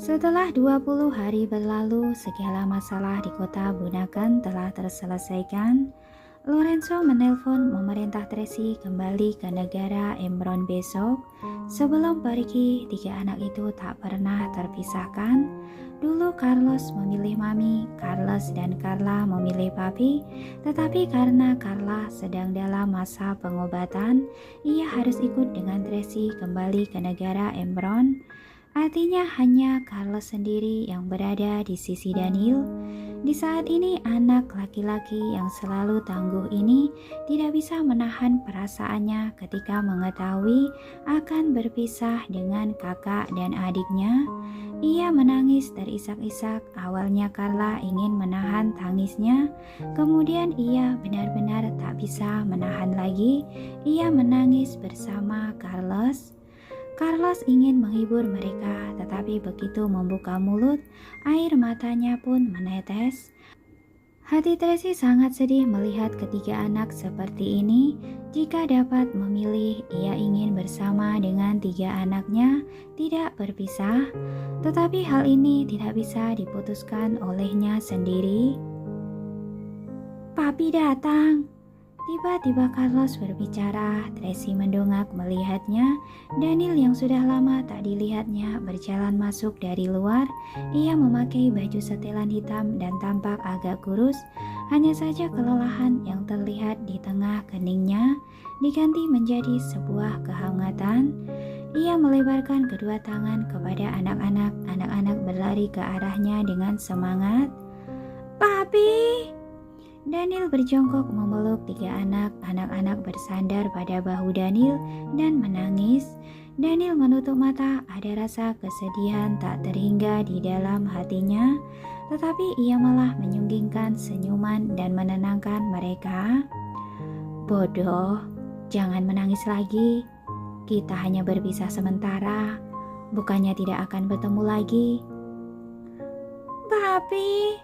Setelah 20 hari berlalu, segala masalah di kota Bunaken telah terselesaikan. Lorenzo menelpon memerintah Tracy kembali ke negara Emron besok. Sebelum pergi, tiga anak itu tak pernah terpisahkan. Dulu Carlos memilih Mami, Carlos dan Carla memilih Papi. Tetapi karena Carla sedang dalam masa pengobatan, ia harus ikut dengan Tracy kembali ke negara Emron. Artinya hanya Carlos sendiri yang berada di sisi Daniel. Di saat ini anak laki-laki yang selalu tangguh ini tidak bisa menahan perasaannya ketika mengetahui akan berpisah dengan kakak dan adiknya. Ia menangis terisak-isak. Awalnya Carla ingin menahan tangisnya, kemudian ia benar-benar tak bisa menahan lagi. Ia menangis bersama Carlos. Carlos ingin menghibur mereka, tetapi begitu membuka mulut, air matanya pun menetes. Hati Tracy sangat sedih melihat ketiga anak seperti ini. Jika dapat memilih, ia ingin bersama dengan tiga anaknya, tidak berpisah. Tetapi hal ini tidak bisa diputuskan olehnya sendiri. Papi datang. Tiba-tiba Carlos berbicara. Tracy mendongak melihatnya. Daniel yang sudah lama tak dilihatnya berjalan masuk dari luar. Ia memakai baju setelan hitam dan tampak agak kurus. Hanya saja kelelahan yang terlihat di tengah keningnya diganti menjadi sebuah kehangatan. Ia melebarkan kedua tangan kepada anak-anak. Anak-anak berlari ke arahnya dengan semangat. Papi! Daniel berjongkok memeluk tiga anak. Anak-anak bersandar pada bahu Daniel dan menangis. Daniel menutup mata, ada rasa kesedihan tak terhingga di dalam hatinya. Tetapi ia malah menyunggingkan senyuman dan menenangkan mereka. Bodoh, jangan menangis lagi. Kita hanya berpisah sementara. Bukannya tidak akan bertemu lagi. Papi,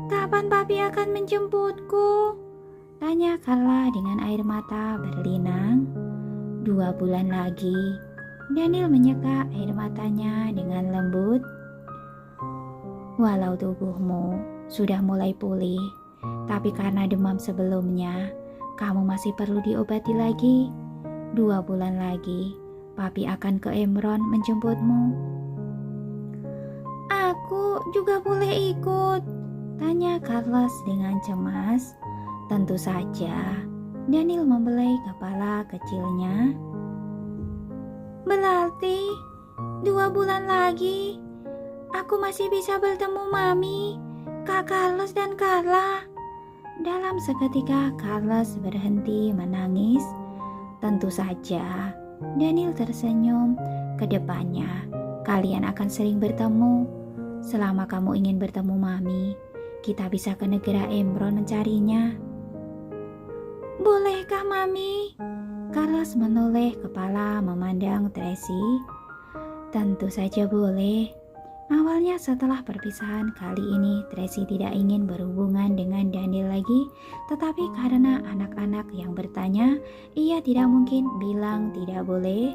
kapan Papi akan menjemputku? Tanya Carla dengan air mata berlinang. 2 bulan lagi. Daniel menyeka air matanya dengan lembut. Walau tubuhmu sudah mulai pulih, tapi karena demam sebelumnya, kamu masih perlu diobati lagi. 2 bulan lagi, Papi akan ke Emron menjemputmu. Aku juga boleh ikut? Tanya Carlos dengan cemas. Tentu saja. Daniel membelai kepala kecilnya. Berarti 2 bulan lagi aku masih bisa bertemu Mami, Kak Carlos dan Carla. Dalam seketika Carlos berhenti menangis. Tentu saja. Daniel tersenyum. Kedepannya kalian akan sering bertemu. Selama kamu ingin bertemu Mami, kita bisa ke negara Emron mencarinya. Bolehkah Mami? Carlos menoleh kepala memandang Tracy. Tentu saja boleh. Awalnya setelah perpisahan kali ini Tracy tidak ingin berhubungan dengan Daniel lagi. Tetapi karena anak-anak yang bertanya, ia tidak mungkin bilang tidak boleh.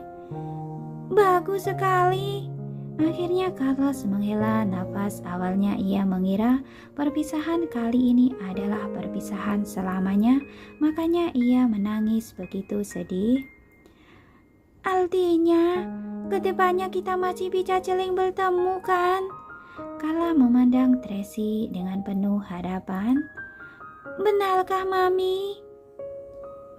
Bagus sekali. Akhirnya Carlos menghela nafas. Awalnya ia mengira perpisahan kali ini adalah perpisahan selamanya, makanya ia menangis begitu sedih. Artinya, kedepannya kita masih bisa saling bertemu kan? Carla memandang Tracy dengan penuh harapan. Benarkah Mami?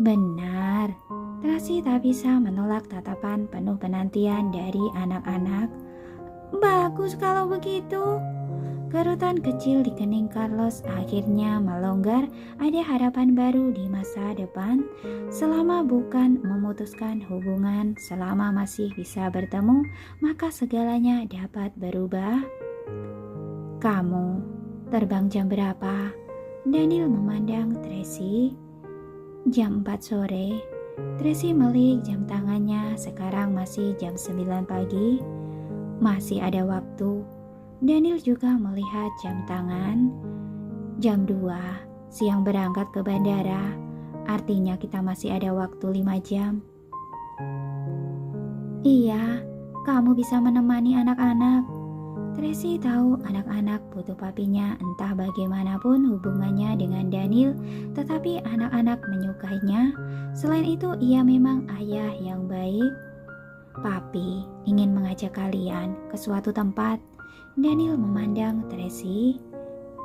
Benar. Tracy tak bisa menolak tatapan penuh penantian dari anak-anak. Bagus kalau begitu. Kerutan kecil di kening Carlos akhirnya melonggar. Ada harapan baru di masa depan. Selama bukan memutuskan hubungan, selama masih bisa bertemu, maka segalanya dapat berubah. Kamu terbang jam berapa? Daniel memandang Tracy. Jam 4 sore. Tracy melihat jam tangannya. Sekarang masih jam 9 pagi. Masih ada waktu. Daniel juga melihat jam tangan. Jam 2 siang berangkat ke bandara. Artinya kita masih ada waktu 5 jam. Iya, kamu bisa menemani anak-anak. Tracy tahu anak-anak butuh papinya, entah bagaimanapun hubungannya dengan Daniel, tetapi anak-anak menyukainya. Selain itu, ia memang ayah yang baik. Papi ingin mengajak kalian ke suatu tempat. Daniel memandang Tracy.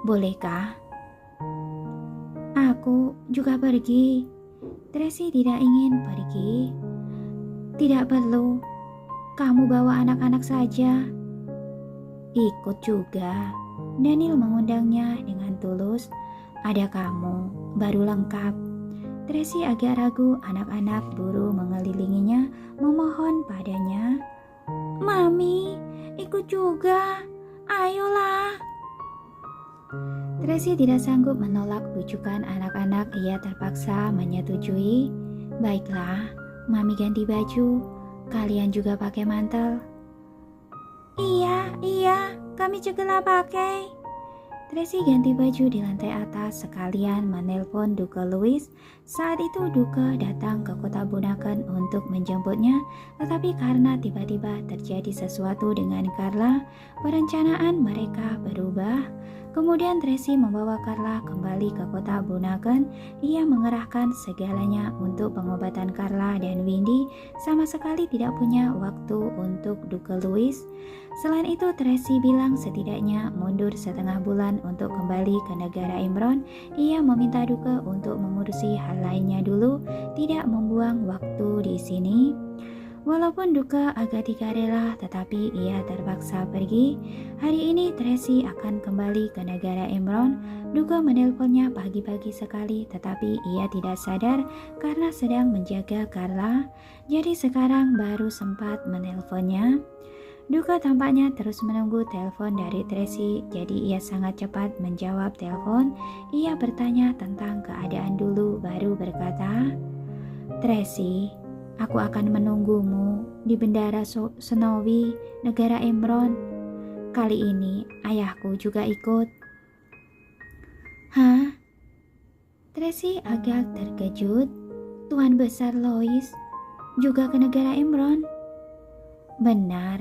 Bolehkah? Aku juga pergi. Tracy tidak ingin pergi. Tidak perlu. Kamu bawa anak-anak saja. Ikut juga. Daniel mengundangnya dengan tulus. Ada kamu, baru lengkap. Tracy agak ragu, anak-anak buru mengelilinginya, memohon padanya. Mami, ikut juga. Ayolah. Tracy tidak sanggup menolak bujukan anak-anak, ia terpaksa menyetujui. Baiklah, Mami ganti baju. Kalian juga pakai mantel. Iya, kami juga pakai. Tracy ganti baju di lantai atas sekalian menelpon Duke Louis. Saat itu Duke datang ke kota Bunaken untuk menjemputnya, tetapi karena tiba-tiba terjadi sesuatu dengan Carla, perencanaan mereka berubah. Kemudian Tracy membawa Carla kembali ke kota Bunaken. Ia mengerahkan segalanya untuk pengobatan Carla dan Windy, sama sekali tidak punya waktu untuk Duke Louis. Selain itu, Tracy bilang setidaknya mundur setengah bulan untuk kembali ke negara Imron. Ia meminta Duke untuk mengurusi hal lainnya dulu, tidak membuang waktu di sini. Walaupun Duke agak tidak rela, tetapi ia terpaksa pergi. Hari ini Tracy akan kembali ke negara Imron. Duke menelponnya pagi-pagi sekali, tetapi ia tidak sadar karena sedang menjaga Carla. Jadi sekarang baru sempat menelponnya. Duke tampaknya terus menunggu telepon dari Tracy, jadi ia sangat cepat menjawab telepon. Ia bertanya tentang keadaan dulu, baru berkata, Tracy, aku akan menunggumu di Bendara Snowy, negara Imron. Kali ini ayahku juga ikut. Hah? Tracy agak terkejut. Tuan Besar Lois juga ke negara Imron? Benar,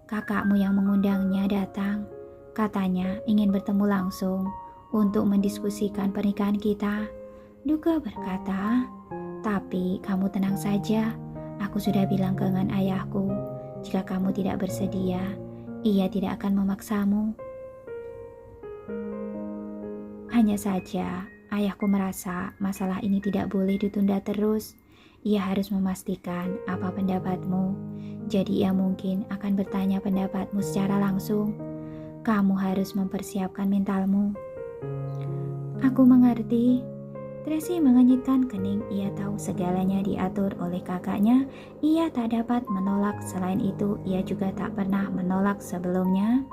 kakakmu yang mengundangnya datang. Katanya ingin bertemu langsung untuk mendiskusikan pernikahan kita. Duke berkata, tapi kamu tenang saja. Aku sudah bilang dengan ayahku, jika kamu tidak bersedia, ia tidak akan memaksamu. Hanya saja, ayahku merasa masalah ini tidak boleh ditunda terus. Ia harus memastikan apa pendapatmu. Jadi ia mungkin akan bertanya pendapatmu secara langsung. Kamu harus mempersiapkan mentalmu. Aku mengerti. Tracy mengenyitkan kening. Ia tahu segalanya diatur oleh kakaknya. Ia tak dapat menolak. Selain itu, ia juga tak pernah menolak sebelumnya.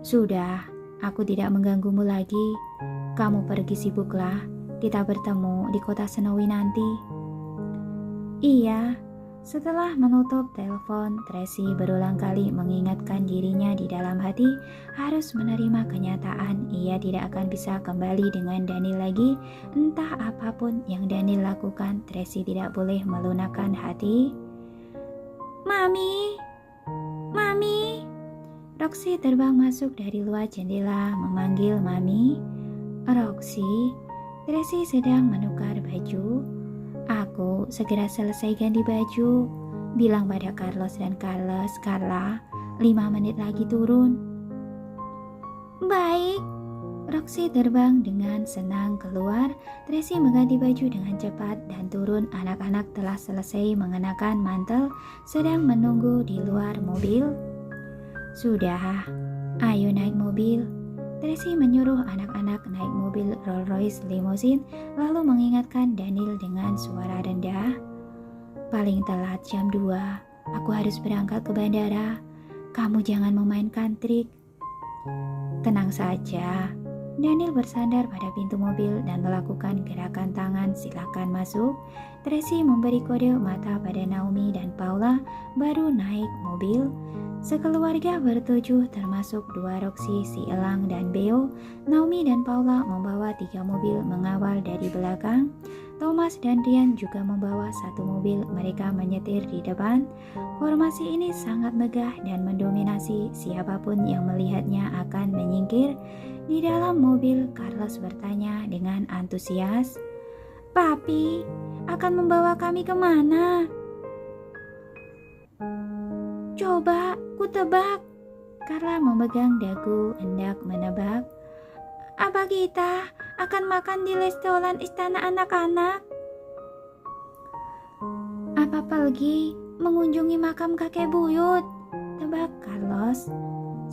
Sudah, aku tidak mengganggumu lagi. Kamu pergi sibuklah. Kita bertemu di kota Snowy nanti. Iya. Setelah menutup telepon, Tracy berulang kali mengingatkan dirinya di dalam hati harus menerima kenyataan ia tidak akan bisa kembali dengan Daniel lagi. Entah apapun yang Daniel lakukan, Tracy tidak boleh melunakkan hati. Mami, Mami. Roxy terbang masuk dari luar jendela memanggil Mami. Roxy, Tracy sedang menukar baju. Aku segera selesai ganti baju. Bilang pada Carlos dan Carla, 5 menit lagi turun. Baik. Roxy terbang dengan senang keluar. Tracy mengganti baju dengan cepat dan turun. Anak-anak telah selesai mengenakan mantel, sedang menunggu di luar mobil. Sudah, ayo naik mobil. Tracy menyuruh anak-anak naik mobil Rolls-Royce limousine, lalu mengingatkan Daniel dengan suara rendah. Paling telat jam 2, aku harus berangkat ke bandara. Kamu jangan memainkan trik. Tenang saja. Daniel bersandar pada pintu mobil dan melakukan gerakan tangan silakan masuk. Tracy memberi kode mata pada Naomi dan Paula, baru naik mobil. Sekeluarga bertujuh termasuk 2 Roxy, si Elang dan Beo. Naomi dan Paula membawa 3 mobil mengawal dari belakang. Thomas dan Ryan juga membawa satu mobil. Mereka menyetir di depan. Formasi ini sangat megah dan mendominasi. Siapapun yang melihatnya akan menyingkir. Di dalam mobil, Carlos bertanya dengan antusias, "Papi, akan membawa kami kemana?" "Coba ku tebak." Carla memegang dagu hendak menebak. "Apa kita akan makan di restoran istana anak-anak? Apa pergi mengunjungi makam kakek buyut?" tebak Carlos.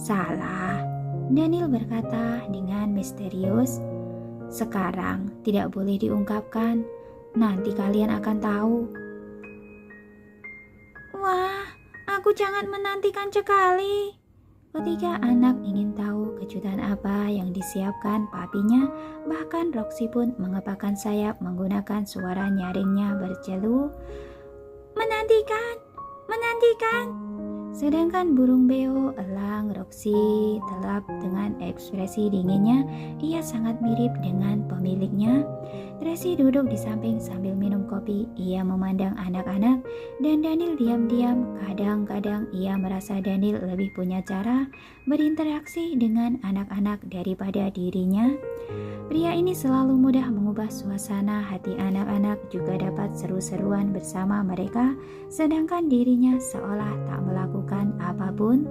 "Salah," Daniel berkata dengan misterius. "Sekarang tidak boleh diungkapkan. Nanti kalian akan tahu." "Wah, aku sangat menantikan sekali." Ketika anak ingin tahu kejutan apa yang disiapkan papinya, bahkan Roxy pun mengepakkan sayap menggunakan suara nyaringnya bercelu, "Menantikan, menantikan." Sedangkan burung beo, elang Roxy telap dengan ekspresi dinginnya. Ia sangat mirip dengan pemiliknya. Tracy duduk di samping sambil minum kopi. Ia memandang anak-anak dan Daniel diam-diam. Kadang-kadang ia merasa Daniel lebih punya cara berinteraksi dengan anak-anak daripada dirinya. Pria ini selalu mudah mengubah suasana hati anak-anak, juga dapat seru-seruan bersama mereka, sedangkan dirinya seolah tak melakukan apapun.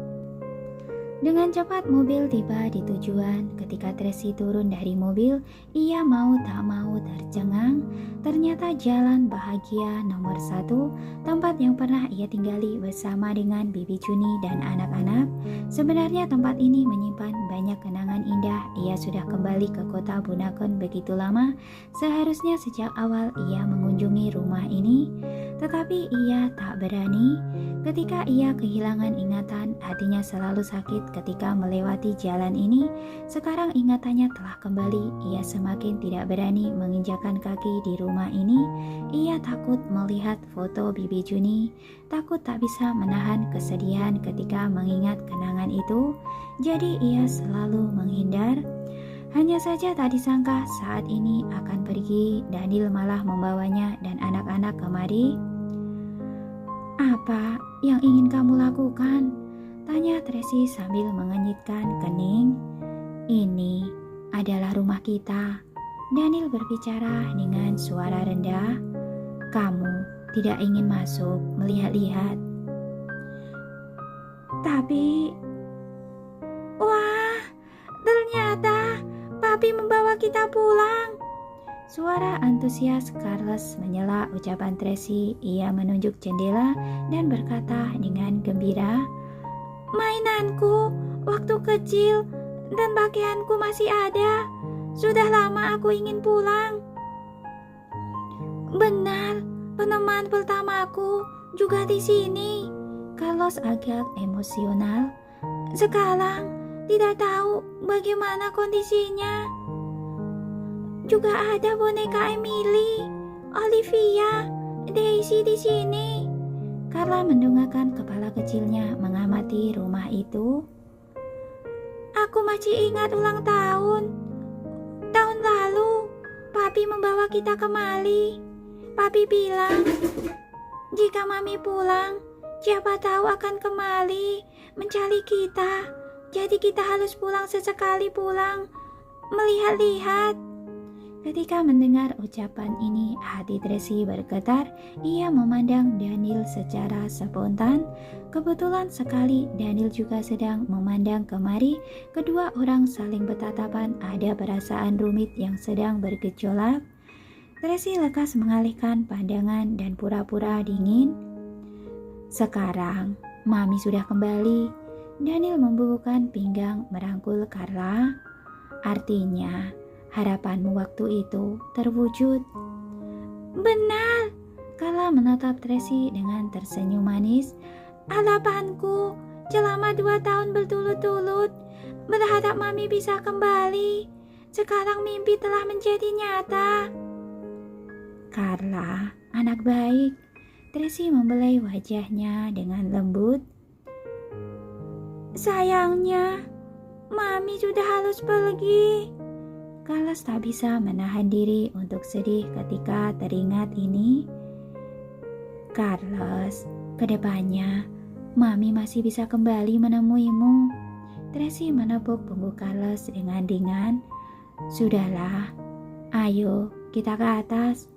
Dengan cepat mobil tiba di tujuan. Ketika Tracy turun dari mobil, ia mau tak mau tercengang. Ternyata jalan bahagia nomor 1, tempat yang pernah ia tinggali bersama dengan Bibi Juni dan anak-anak. Sebenarnya tempat ini menyimpan banyak kenangan indah. Ia sudah kembali ke kota Bunakon begitu lama. Seharusnya sejak awal ia mengunjungi rumah ini, tetapi ia tak berani. Ketika ia kehilangan ingatan, hatinya selalu sakit ketika melewati jalan ini. Sekarang ingatannya telah kembali. Ia semakin tidak berani menginjakan kaki di rumah ini. Ia takut melihat foto Bibi Juni, takut tak bisa menahan kesedihan ketika mengingat kenangan itu. Jadi ia selalu menghindar. Hanya saja tak disangka saat ini akan pergi, Daniel malah membawanya dan anak-anak kemari. "Apa yang ingin kamu lakukan?" tanya Tracy sambil mengenyitkan kening. "Ini adalah rumah kita," Daniel berbicara dengan suara rendah. "Kamu tidak ingin masuk melihat-lihat?" "Tapi..." "Wah, ternyata papi membawa kita pulang." Suara antusias Carlos menyela ucapan Tracy. Ia menunjuk jendela dan berkata dengan gembira, "Mainanku waktu kecil dan pakaianku masih ada. Sudah lama aku ingin pulang." "Benar, peneman pertamaku juga di sini." Carlos agak emosional. "Sekarang tidak tahu bagaimana kondisinya. Juga ada boneka Emily, Olivia, Daisy di sini." Carla mendongakkan kepala kecilnya mengamati rumah itu. "Aku masih ingat ulang tahun lalu. Papi membawa kita kemari. Papi bilang, jika mami pulang, siapa tahu akan kembali mencari kita. Jadi kita harus pulang sesekali pulang, melihat-lihat." Ketika mendengar ucapan ini, hati Tracy bergetar. Ia memandang Daniel secara spontan. Kebetulan sekali Daniel juga sedang memandang kemari. Kedua orang saling bertatapan. Ada perasaan rumit yang sedang bergejolak. Tracy lekas mengalihkan pandangan dan pura-pura dingin. "Sekarang mami sudah kembali." Daniel membubuhkan pinggang merangkul Carla. "Artinya harapanmu waktu itu terwujud." "Benar." Carla menatap Tracy dengan tersenyum manis. "Harapanku selama 2 tahun berturut-turut berharap mami bisa kembali. Sekarang mimpi telah menjadi nyata." "Carla, anak baik." Tracy membelai wajahnya dengan lembut. "Sayangnya, mami sudah harus pergi." Carlos tak bisa menahan diri untuk sedih ketika teringat ini. Carlos, kedepannya Mami masih bisa kembali menemuimu. Tracy menepuk punggung Carlos dengan ringan. Sudahlah, ayo kita ke atas.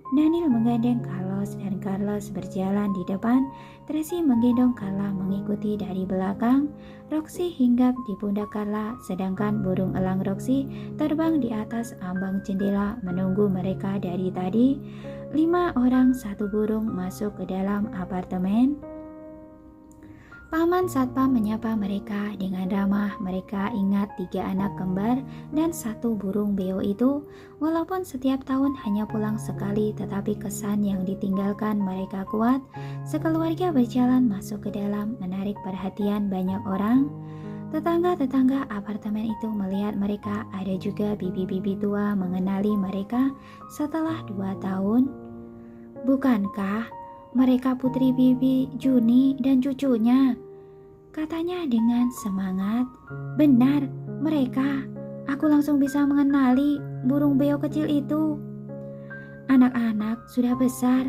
Daniel menggandeng Carlos dan Carlos berjalan di depan. Tracy menggendong Carla mengikuti dari belakang. Roxy hinggap di pundak Carla, sedangkan burung elang Roxy terbang di atas ambang jendela menunggu mereka dari tadi. 5 orang 1 burung masuk ke dalam apartemen. Paman Satpam menyapa mereka dengan ramah. Mereka ingat 3 anak kembar dan 1 burung beo itu. Walaupun setiap tahun hanya pulang sekali, tetapi kesan yang ditinggalkan mereka kuat. Sekeluarga berjalan masuk ke dalam, menarik perhatian banyak orang. Tetangga-tetangga apartemen itu melihat mereka. Ada juga bibi-bibi tua mengenali mereka setelah 2 tahun. Bukankah mereka Putri Bibi, Juni, dan cucunya? Katanya dengan semangat. Benar, mereka. Aku langsung bisa mengenali burung beo kecil itu. Anak-anak sudah besar.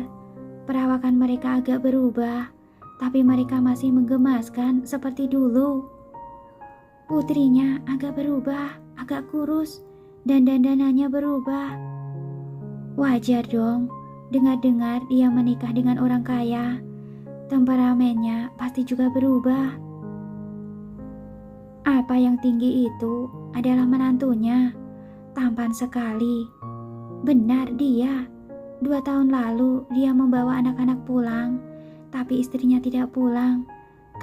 Perawakan mereka agak berubah, tapi mereka masih menggemaskan seperti dulu. Putrinya agak berubah, agak kurus, dan dandanannya berubah. Wajar dong. Dengar-dengar dia menikah dengan orang kaya. Temperamennya pasti juga berubah. Apa yang tinggi itu adalah menantunya. Tampan sekali. Benar dia. 2 tahun lalu dia membawa anak-anak pulang, tapi istrinya tidak pulang.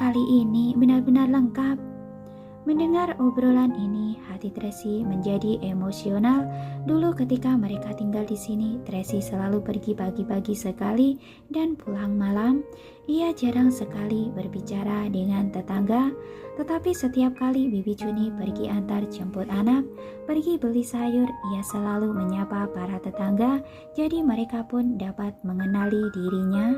Kali ini benar-benar lengkap. Mendengar obrolan ini, hati Tracy menjadi emosional. Dulu ketika mereka tinggal di sini, Tracy selalu pergi pagi-pagi sekali dan pulang malam. Ia jarang sekali berbicara dengan tetangga, tetapi setiap kali Bibi Juni pergi antar jemput anak, pergi beli sayur, ia selalu menyapa para tetangga, jadi mereka pun dapat mengenali dirinya.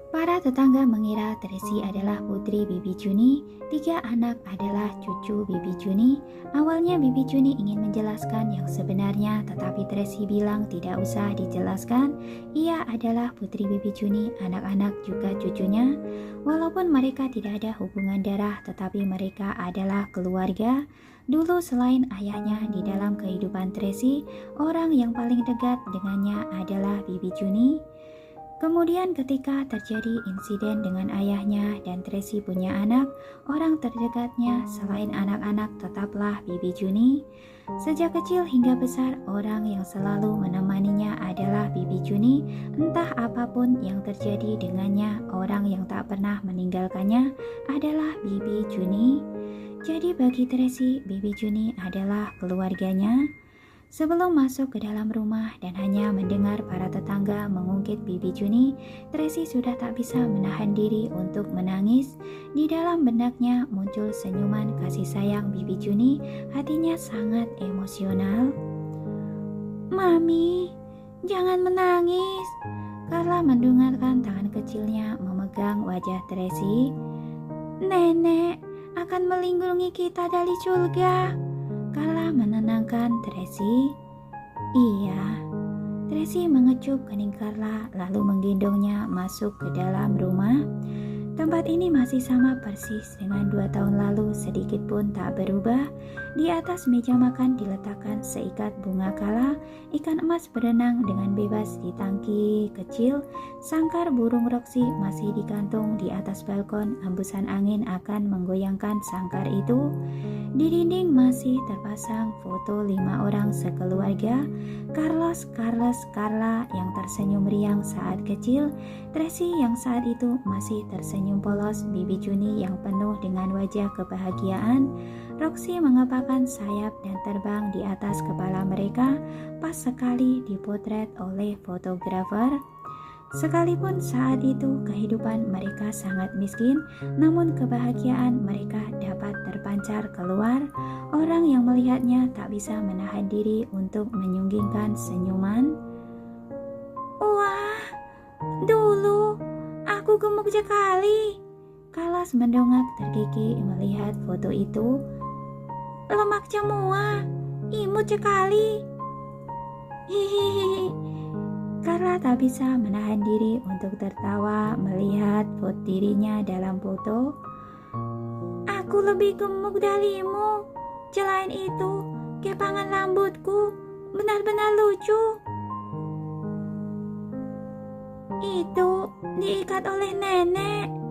Para tetangga mengira Tracy adalah putri Bibi Juni. 3 anak adalah cucu Bibi Juni. Awalnya Bibi Juni ingin menjelaskan yang sebenarnya, tetapi Tracy bilang tidak usah dijelaskan. Ia adalah putri Bibi Juni, anak-anak juga cucunya. Walaupun mereka tidak ada hubungan darah, tetapi mereka adalah keluarga. Dulu selain ayahnya di dalam kehidupan Tracy, orang yang paling dekat dengannya adalah Bibi Juni. Kemudian ketika terjadi insiden dengan ayahnya dan Tracy punya anak, orang terdekatnya selain anak-anak tetaplah Bibi Juni. Sejak kecil hingga besar, orang yang selalu menemaninya adalah Bibi Juni. Entah apapun yang terjadi dengannya, orang yang tak pernah meninggalkannya adalah Bibi Juni. Jadi bagi Tracy, Bibi Juni adalah keluarganya. Sebelum masuk ke dalam rumah dan hanya mendengar para tetangga mengungkit Bibi Juni, Tracy sudah tak bisa menahan diri untuk menangis. Di dalam benaknya muncul senyuman kasih sayang Bibi Juni, hatinya sangat emosional. Mami, jangan menangis. Carla mendungarkan tangan kecilnya memegang wajah Tracy. Nenek akan melindungi kita dari surga. Carla menenangkan Tracy. Iya. Tracy mengecup kening Carla lalu menggendongnya masuk ke dalam rumah. Tempat ini masih sama persis dengan 2 tahun lalu, sedikit pun tak berubah. Di atas meja makan diletakkan seikat bunga kala, ikan emas berenang dengan bebas di tangki kecil, sangkar burung Roxy masih digantung di atas balkon, hembusan angin akan menggoyangkan sangkar itu. Di dinding masih terpasang foto 5 orang sekeluarga, Carlos, Carla yang tersenyum riang saat kecil, Tracy yang saat itu masih tersenyum polos, Bibi Juni yang penuh dengan wajah kebahagiaan, Roxy mengepakkan sayap dan terbang di atas kepala mereka, pas sekali dipotret oleh fotografer. Sekalipun saat itu kehidupan mereka sangat miskin, namun kebahagiaan mereka dapat terpancar keluar. Orang yang melihatnya tak bisa menahan diri untuk menyunggingkan senyuman. Wah, dulu aku gemuk sekali. Carlos mendongak tergigih melihat foto itu. lemak semua, imut sekali. Hihihi. Carla tak bisa menahan diri untuk tertawa melihat foto dirinya dalam foto. Aku lebih gemuk darimu. Selain itu, kepangan rambutku benar-benar lucu. Itu diikat oleh nenek.